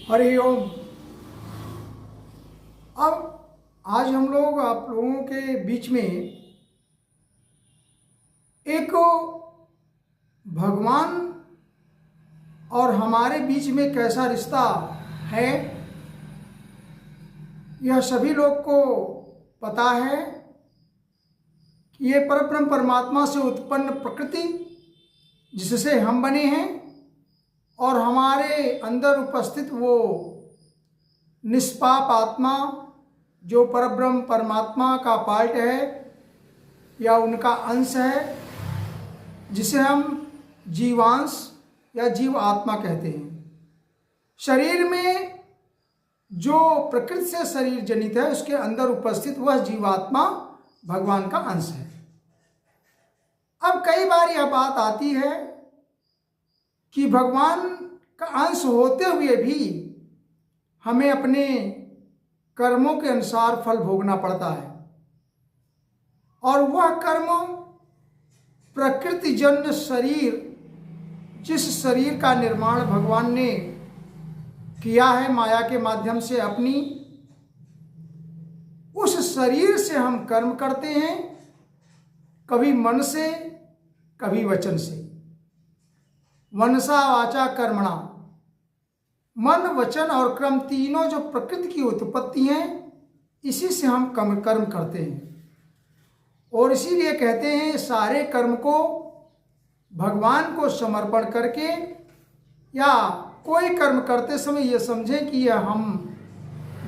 हरि ओम। अब आज हम लोग आप लोगों के बीच में एक भगवान और हमारे बीच में कैसा रिश्ता है, यह सभी लोग को पता है कि ये परब्रह्म परमात्मा से उत्पन्न प्रकृति जिससे हम बने हैं और हमारे अंदर उपस्थित वो निष्पाप आत्मा जो परब्रह्म परमात्मा का पार्ट है या उनका अंश है, जिसे हम जीवांश या जीव आत्मा कहते हैं। शरीर में जो प्रकृति से शरीर जनित है उसके अंदर उपस्थित वह जीवात्मा भगवान का अंश है। अब कई बार यह बात आती है कि भगवान का अंश होते हुए भी हमें अपने कर्मों के अनुसार फल भोगना पड़ता है, और वह कर्म प्रकृतिजन्य शरीर, जिस शरीर का निर्माण भगवान ने किया है माया के माध्यम से अपनी, उस शरीर से हम कर्म करते हैं, कभी मन से कभी वचन से। मनसा वाचा कर्मणा, मन वचन और कर्म तीनों जो प्रकृति की उत्पत्ति हैं, इसी से हम कर्म करते हैं। और इसीलिए कहते हैं सारे कर्म को भगवान को समर्पण करके या कोई कर्म करते समय ये समझें कि यह हम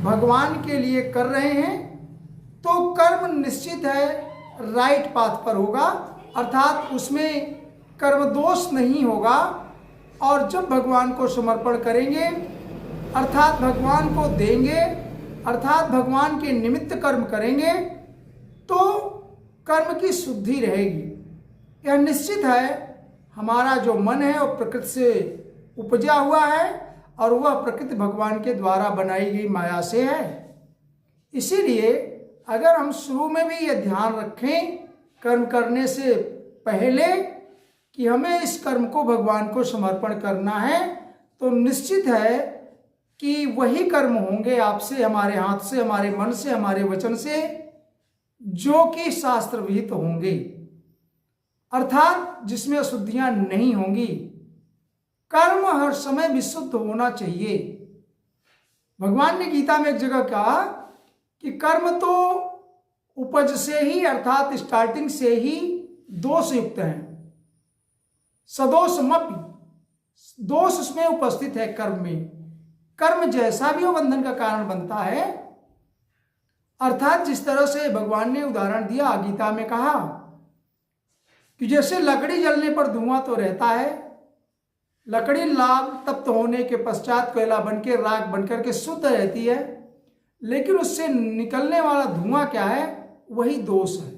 भगवान के लिए कर रहे हैं, तो कर्म निश्चित है राइट पाथ पर होगा, अर्थात उसमें कर्म दोष नहीं होगा। और जब भगवान को समर्पण करेंगे अर्थात भगवान को देंगे, अर्थात भगवान के निमित्त कर्म करेंगे, तो कर्म की शुद्धि रहेगी। यह निश्चित है। हमारा जो मन है वो प्रकृति से उपजा हुआ है और वह प्रकृति भगवान के द्वारा बनाई गई माया से है। इसीलिए अगर हम शुरू में भी यह ध्यान रखें कर्म करने से पहले कि हमें इस कर्म को भगवान को समर्पण करना है, तो निश्चित है कि वही कर्म होंगे आपसे, हमारे हाथ से, हमारे मन से, हमारे वचन से, जो कि शास्त्र विहित होंगे, अर्थात जिसमें अशुद्धियां नहीं होंगी। कर्म हर समय विशुद्ध होना चाहिए। भगवान ने गीता में एक जगह कहा कि कर्म तो उपज से ही अर्थात स्टार्टिंग से ही दोष युक्त है, सदोषमपि, दोष उसमें उपस्थित है कर्म में। कर्म जैसा भी वो बंधन का कारण बनता है, अर्थात जिस तरह से भगवान ने उदाहरण दिया, गीता में कहा कि जैसे लकड़ी जलने पर धुआं तो रहता है, लकड़ी लाल तप्त होने के पश्चात कोयला बनके राख बनकर के शुद्ध रहती है, लेकिन उससे निकलने वाला धुआं क्या है, वही दोष है।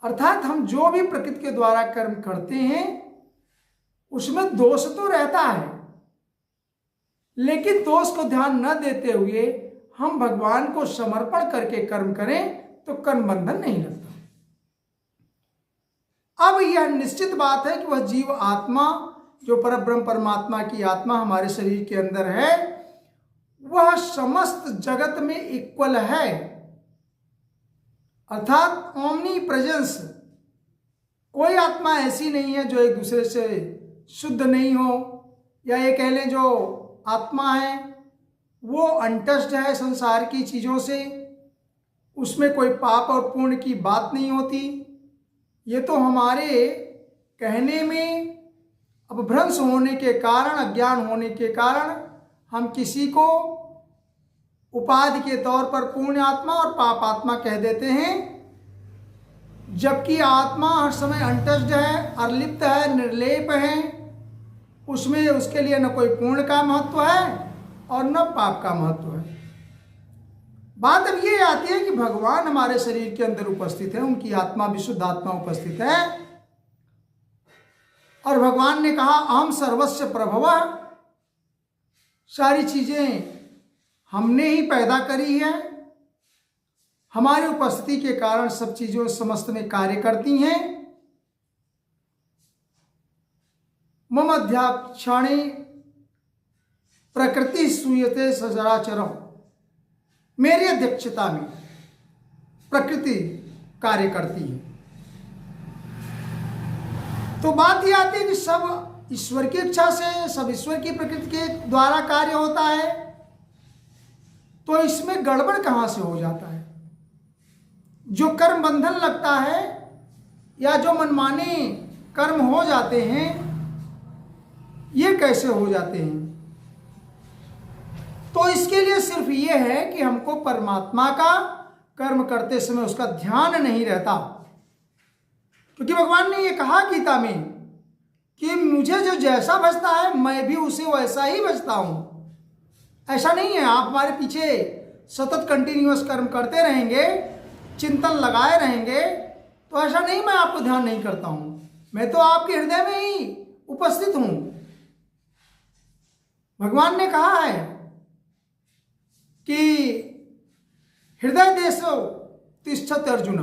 अर्थात हम जो भी प्रकृति के द्वारा कर्म करते हैं उसमें दोष तो रहता है, लेकिन दोष को ध्यान न देते हुए हम भगवान को समर्पण करके कर्म करें तो कर्म बंधन नहीं लगता। अब यह निश्चित बात है कि वह जीव आत्मा जो परब्रह्म परमात्मा की आत्मा हमारे शरीर के अंदर है, वह समस्त जगत में इक्वल है, अर्थात ओमनी प्रेजेंस। कोई आत्मा ऐसी नहीं है जो एक दूसरे से शुद्ध नहीं हो, या ये कह लें जो आत्मा है वो अनटच्ड है संसार की चीज़ों से, उसमें कोई पाप और पुण्य की बात नहीं होती। ये तो हमारे कहने में अपभ्रंश होने के कारण, अज्ञान होने के कारण हम किसी को उपाधि के तौर पर पुण्य आत्मा और पाप आत्मा कह देते हैं, जबकि आत्मा हर समय अनटच्ड है, अर्लिप्त है, निर्लेप है। उसमें उसके लिए न कोई पुण्य का महत्व है और न पाप का महत्व है। बात अब ये आती है कि भगवान हमारे शरीर के अंदर उपस्थित है, उनकी आत्मा विशुद्ध आत्मा उपस्थित है, और भगवान ने कहा अहम सर्वस्य प्रभवः, सारी चीजें हमने ही पैदा करी है, हमारी उपस्थिति के कारण सब चीजों समस्त में कार्य करती हैं। मम अध्याक्षाणे प्रकृति सूयते सचराचरम, मेरी अध्यक्षता में प्रकृति कार्य करती है। तो बात यह आती है कि सब ईश्वर की इच्छा से, सब ईश्वर की प्रकृति के द्वारा कार्य होता है, तो इसमें गड़बड़ कहां से हो जाता है? जो कर्म बंधन लगता है या जो मनमाने कर्म हो जाते हैं, ये कैसे हो जाते हैं? तो इसके लिए सिर्फ ये है कि हमको परमात्मा का कर्म करते समय उसका ध्यान नहीं रहता, क्योंकि भगवान ने ये कहा गीता में कि मुझे जो जैसा बचता है मैं भी उसे वैसा ही बचता हूं। ऐसा नहीं है आप हमारे पीछे सतत कंटिन्यूअस कर्म करते रहेंगे, चिंतन लगाए रहेंगे, तो ऐसा नहीं मैं आपको ध्यान नहीं करता हूं, मैं तो आपके हृदय में ही उपस्थित हूं। भगवान ने कहा है कि हृदय देशो तिष्ठत अर्जुन,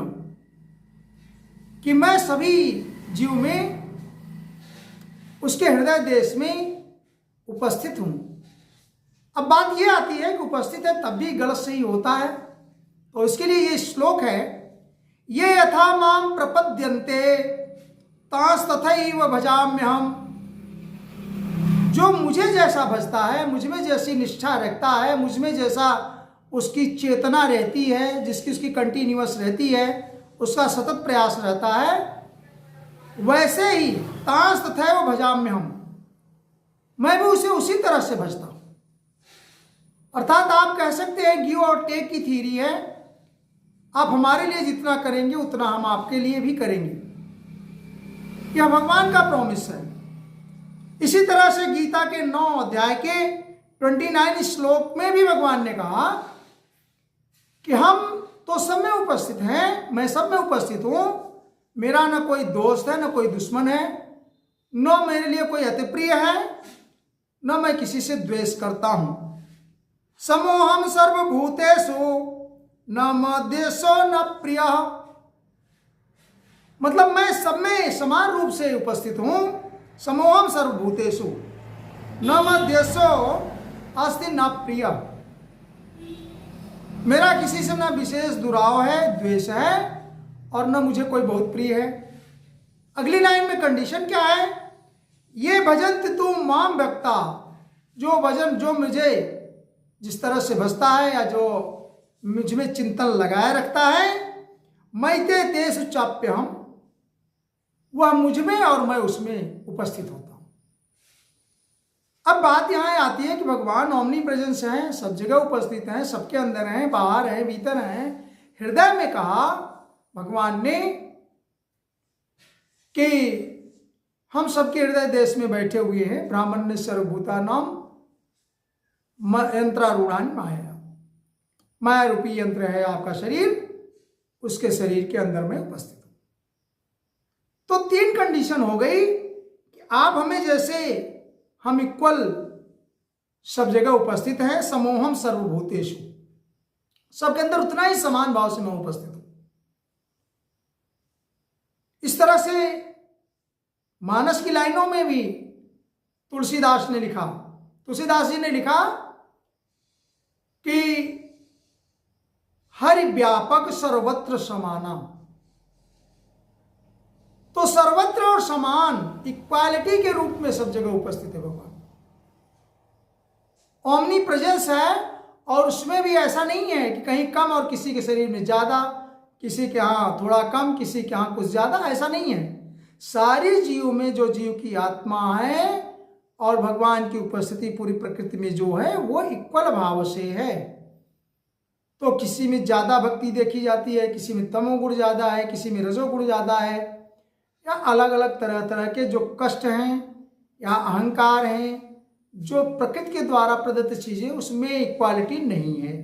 कि मैं सभी जीव में उसके हृदय देश में उपस्थित हूं। अब बात यह आती है कि उपस्थित है तब भी गलत सही होता है, तो इसके लिए ये श्लोक है, ये यथा माम प्रपद्यन्ते तांस तथैव भजाम्यहम्। जो मुझे जैसा भजता है, मुझ में जैसी निष्ठा रखता है, मुझ में जैसा उसकी चेतना रहती है, जिसकी उसकी कंटिन्यूअस रहती है, उसका सतत प्रयास रहता है, वैसे ही तांस तथैव भजाम्यहम्, मैं भी उसे उसी तरह से भजता हूं। अर्थात आप कह सकते हैं गिव और टेक की थ्योरी है, आप हमारे लिए जितना करेंगे उतना हम आपके लिए भी करेंगे, यह भगवान का प्रॉमिस है। इसी तरह से गीता के 9 अध्याय के 29 श्लोक में भी भगवान ने कहा कि हम तो सब में उपस्थित हैं, मैं सब में उपस्थित हूं, मेरा न कोई दोस्त है न कोई दुश्मन है, न मेरे लिए कोई अति प्रिय है, न मैं किसी से द्वेष करता हूं। समोहम सर्वभूतेषु न मद्वेषो न प्रिय, मतलब मैं सब में समान रूप से उपस्थित हूं। समोहम सर्वभूतेषु न मद्वेषो अस्ति न प्रिय, मेरा किसी से न विशेष दुराव है, द्वेष है, और न मुझे कोई बहुत प्रिय है। अगली लाइन में कंडीशन क्या है? ये भजन्ति तु माम भक्ता, जो भजन जो मुझे जिस तरह से भजता है या जो मुझ में चिंतन लगाए रखता है, मैते तेषु चाप्यहम्, वह मुझ में और मैं उसमें उपस्थित होता हूं। अब बात यहां आती है कि भगवान ओमनी प्रेजेंस हैं, सब जगह उपस्थित हैं, सबके अंदर हैं, बाहर हैं, भीतर हैं। हृदय में कहा भगवान ने कि हम सबके हृदय देश में बैठे हुए हैं। ब्राह्मण सर्वभूतानां यंत्रारूढ़ानि माया, माया रूपी यंत्र है आपका शरीर, उसके शरीर के अंदर में उपस्थित हूं। तो 3 कंडीशन हो गई कि आप हमें जैसे हम इक्वल सब जगह उपस्थित हैं, समोहम सर्वभूतेषु, सबके अंदर उतना ही समान भाव से मैं उपस्थित हूं। इस तरह से मानस की लाइनों में भी तुलसीदास जी ने लिखा कि हरि व्यापक सर्वत्र समाना, तो सर्वत्र और समान इक्वालिटी के रूप में सब जगह उपस्थित है भगवान। ओमनी प्रेजेंस है, और उसमें भी ऐसा नहीं है कि कहीं कम और किसी के शरीर में ज्यादा, किसी के यहाँ थोड़ा कम, किसी के यहाँ कुछ ज्यादा, ऐसा नहीं है। सारी जीव में जो जीव की आत्मा है और भगवान की उपस्थिति पूरी प्रकृति में जो है वो इक्वल भाव से है। तो किसी में ज्यादा भक्ति देखी जाती है, किसी में तमोगुण ज्यादा है, किसी में रजोगुण ज्यादा है, या अलग अलग तरह तरह के जो कष्ट हैं या अहंकार हैं, जो प्रकृति के द्वारा प्रदत्त चीजें, उसमें इक्वालिटी नहीं है।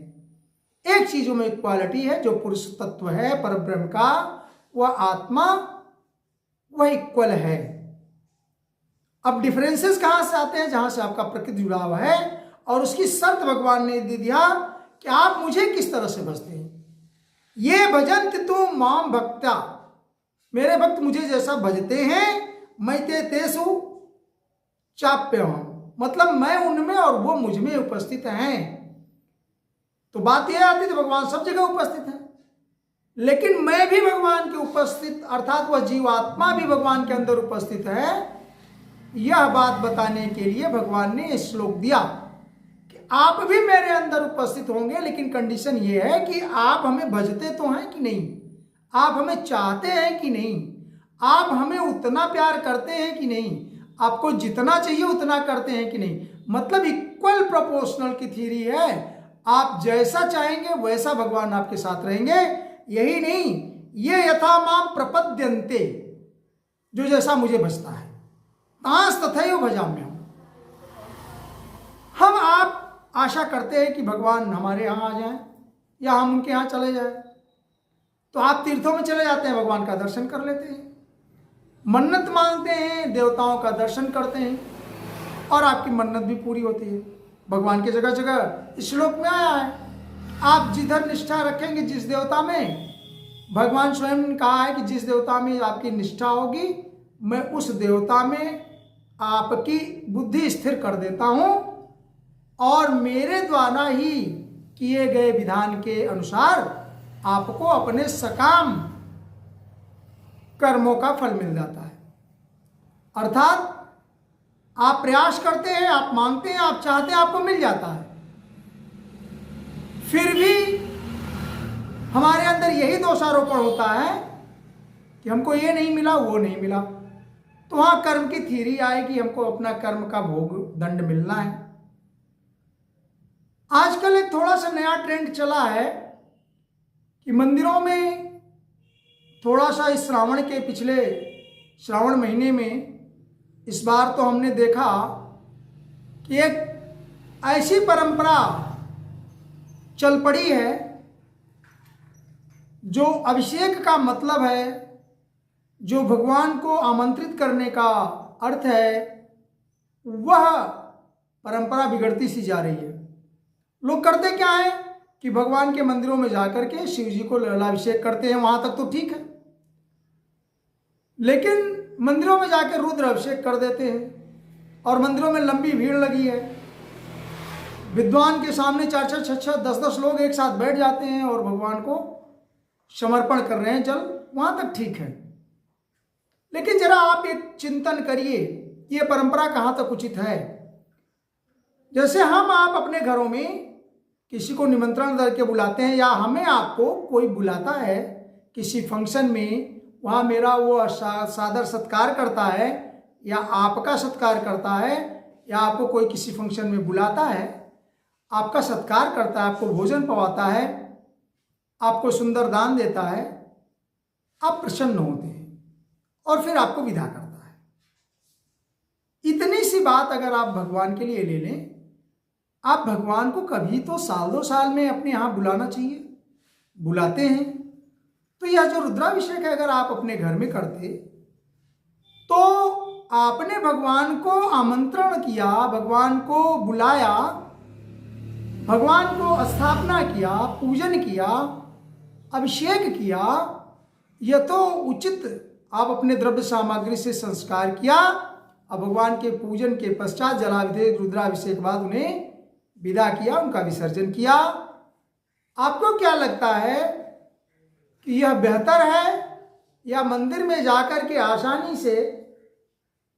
एक चीजों में इक्वालिटी है, जो पुरुष तत्व है परब्रह्म का, वह आत्मा, वह इक्वल है। अब डिफरेंसेस कहां से आते हैं? जहां से आपका प्रकृति जुड़ा हुआ है, और उसकी शर्त भगवान ने दे दिया कि आप मुझे किस तरह से भजते हैं। ये भजन्ति तु माम भक्त्या, मेरे भक्त मुझे जैसा भजते हैं, मैते तेषु चाप्यहम्, मतलब मैं उनमें और वो मुझ में उपस्थित हैं। तो बात यह आती है भगवान सब जगह उपस्थित है, लेकिन मैं भी भगवान के उपस्थित अर्थात वह जीवात्मा भी भगवान के अंदर उपस्थित है। यह बात बताने के लिए भगवान ने श्लोक दिया कि आप भी मेरे अंदर उपस्थित होंगे, लेकिन कंडीशन यह है कि आप हमें भजते तो हैं कि नहीं, आप हमें चाहते हैं कि नहीं, आप हमें उतना प्यार करते हैं कि नहीं, आपको जितना चाहिए उतना करते हैं कि नहीं। मतलब इक्वल प्रोपोर्शनल की थ्योरी है, आप जैसा चाहेंगे वैसा भगवान आपके साथ रहेंगे। यही नहीं, ये यथा माम प्रपद्यन्ते, जो जैसा मुझे भजता है, तांस तथैव भजाम्यहम्। हम आप आशा करते हैं कि भगवान हमारे यहाँ आ जाएं या हम उनके यहाँ चले जाएं, तो आप तीर्थों में चले जाते हैं, भगवान का दर्शन कर लेते हैं, मन्नत मांगते हैं, देवताओं का दर्शन करते हैं और आपकी मन्नत भी पूरी होती है। भगवान की जगह जगह इस श्लोक में आया है, आप जिधर निष्ठा रखेंगे जिस देवता में, भगवान स्वयं ने कहा है कि जिस देवता में आपकी निष्ठा होगी मैं उस देवता में आपकी बुद्धि स्थिर कर देता हूं और मेरे द्वारा ही किए गए विधान के अनुसार आपको अपने सकाम कर्मों का फल मिल जाता है। अर्थात आप प्रयास करते हैं, आप मांगते हैं, आप चाहते हैं, आपको मिल जाता है। फिर भी हमारे अंदर यही दोषारोपण होता है कि हमको ये नहीं मिला, वो नहीं मिला, तो वहां कर्म की थ्योरी आएगी, हमको अपना कर्म का भोग दंड मिलना है। आजकल एक थोड़ा सा नया ट्रेंड चला है कि मंदिरों में थोड़ा सा इस श्रावण के पिछले श्रावण महीने में इस बार तो हमने देखा कि एक ऐसी परंपरा चल पड़ी है जो अभिषेक का मतलब है, जो भगवान को आमंत्रित करने का अर्थ है, वह परंपरा बिगड़ती सी जा रही है। लोग करते क्या है कि भगवान के मंदिरों में जाकर के शिव जी को ललाभिषेक करते हैं, वहां तक तो ठीक है, लेकिन मंदिरों में जाकर रुद्र अभिषेक कर देते हैं और मंदिरों में लंबी भीड़ लगी है, विद्वान के सामने 4-4, 6-6, 10-10 लोग एक साथ बैठ जाते हैं और भगवान को समर्पण कर रहे हैं जल, वहां तक ठीक है। लेकिन जरा आप एक चिंतन करिए, ये परंपरा कहां तक उचित है। जैसे हम आप अपने घरों में किसी को निमंत्रण करके बुलाते हैं या हमें आपको कोई बुलाता है किसी फंक्शन में, वहाँ मेरा वो सादर सत्कार करता है या आपका सत्कार करता है, या आपको कोई किसी फंक्शन में बुलाता है, आपका सत्कार करता है, आपको भोजन पवाता है, आपको सुंदर दान देता है, आप प्रसन्न होते हैं और फिर आपको विदा करता है। इतनी सी बात अगर आप भगवान के लिए ले लें, आप भगवान को कभी तो साल 2 साल में अपने यहाँ बुलाना चाहिए, बुलाते हैं। तो यह जो रुद्राभिषेक है अगर आप अपने घर में करते तो आपने भगवान को आमंत्रण किया, भगवान को बुलाया, भगवान को स्थापना किया, पूजन किया, अभिषेक किया, यह तो उचित आप अपने द्रव्य सामग्री से संस्कार किया। अब भगवान के पूजन के पश्चात जलाभिषेक रुद्राभिषेक बाद उन्हें विदा किया, उनका विसर्जन किया। आपको क्या लगता है कि यह बेहतर है या मंदिर में जाकर के आसानी से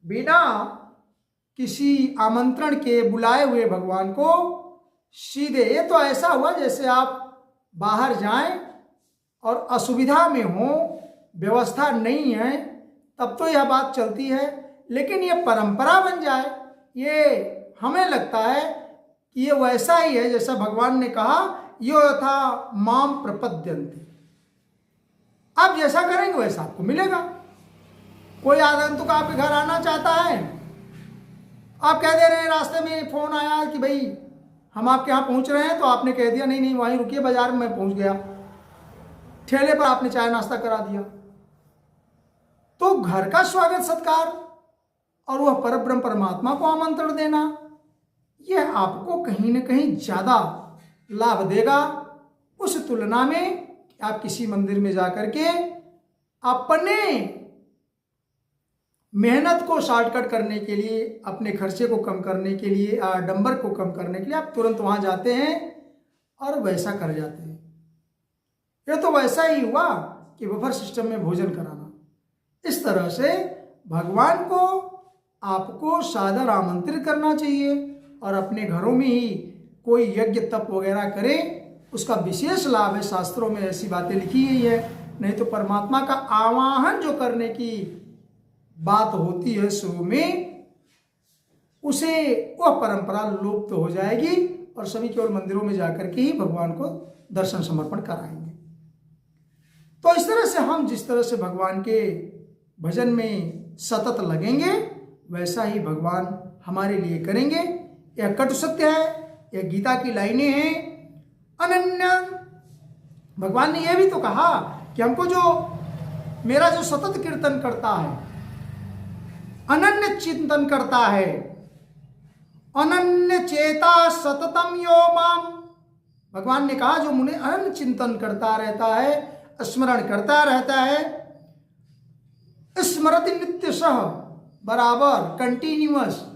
बिना किसी आमंत्रण के बुलाए हुए भगवान को सीधे, ये तो ऐसा हुआ जैसे आप बाहर जाएं और असुविधा में हो, व्यवस्था नहीं है, तब तो यह बात चलती है। लेकिन ये परंपरा बन जाए, ये हमें लगता है कि ये वैसा ही है जैसा भगवान ने कहा, यो यथा माम प्रपद्यन्ते, आप जैसा करेंगे वैसा आपको मिलेगा। कोई आगंतुक आपके घर आना चाहता है, आप कह दे रहे हैं, रास्ते में फोन आया कि भाई हम आपके यहाँ पहुँच रहे हैं, तो आपने कह दिया नहीं नहीं वहीं रुकिए, बाजार में मैं पहुँच गया, ठेले पर आपने चाय नाश्ता करा दिया, तो घर का स्वागत सत्कार और वह परब्रह्म परमात्मा को आमंत्रण देना, यह आपको कहीं न कहीं ज़्यादा लाभ देगा उस तुलना में आप किसी मंदिर में जाकर के अपने मेहनत को शॉर्टकट करने के लिए, अपने खर्चे को कम करने के लिए, आडंबर को कम करने के लिए आप तुरंत वहां जाते हैं और वैसा कर जाते हैं। ये तो वैसा ही हुआ कि बफर सिस्टम में भोजन कराना। इस तरह से भगवान को आपको सादर आमंत्रित करना चाहिए और अपने घरों में ही कोई यज्ञ तप वगैरह करें, उसका विशेष लाभ है। शास्त्रों में ऐसी बातें लिखी गई है। नहीं तो परमात्मा का आवाहन जो करने की बात होती है शुरू में, उसे वह परंपरा लुप्त हो जाएगी और सभी केवल मंदिरों में जाकर के ही भगवान को दर्शन समर्पण कराएंगे। तो इस तरह से हम जिस तरह से भगवान के भजन में सतत लगेंगे, वैसा ही भगवान हमारे लिए करेंगे। यह कटु सत्य है, यह गीता की लाइनें हैं। अनन्य, भगवान ने यह भी तो कहा कि हमको जो मेरा जो सतत कीर्तन करता है, अनन्य चिंतन करता है, अनन्य चेता सततम यो माम, भगवान ने कहा जो मुझे अनन्य चिंतन करता रहता है, स्मरण करता रहता है, स्मृति नित्य सह, बराबर कंटिन्यूअस,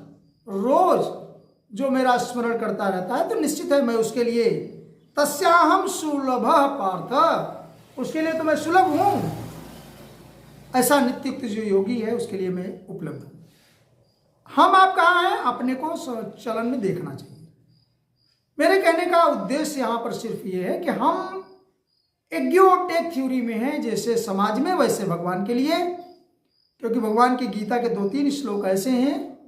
रोज जो मेरा स्मरण करता रहता है, तो निश्चित है मैं उसके लिए तस्याहम सुलभ पार्थ, उसके लिए तो मैं सुलभ हूं। ऐसा नित्युक्त जो योगी है उसके लिए मैं उपलब्ध हूं। हम आप कहाँ हैं, अपने को चलन में देखना चाहिए। मेरे कहने का उद्देश्य यहां पर सिर्फ ये है कि हम एक गिव और टेक थ्योरी में हैं, जैसे समाज में वैसे भगवान के लिए। क्योंकि भगवान की गीता के 2-3 श्लोक ऐसे हैं,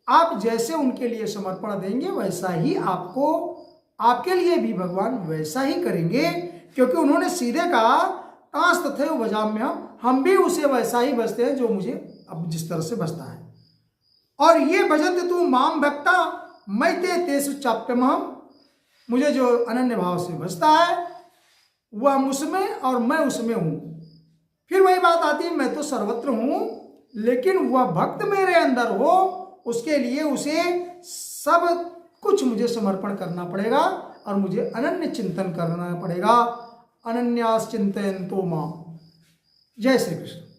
आप जैसे उनके लिए समर्पण देंगे वैसा ही आपको, आपके लिए भी भगवान वैसा ही करेंगे। क्योंकि उन्होंने सीधे कहा तांस तथैव भजाम्यहम्, हम भी उसे वैसा ही भजते हैं जो मुझे अब जिस तरह से भजता है। और ये भजन्ते तू माम भक्ता मैते तेषु चाप्यमहम्, मुझे जो अनन्य भाव से भजता है वह मुझमें और मैं उसमें हूं। फिर वही बात आती है, मैं तो सर्वत्र हूं, लेकिन वह भक्त मेरे अंदर हो, उसके लिए उसे सब कुछ मुझे समर्पण करना पड़ेगा और मुझे अनन्य चिंतन करना पड़ेगा। अनन्यास चिंतयन्तो माम। जय श्री कृष्ण।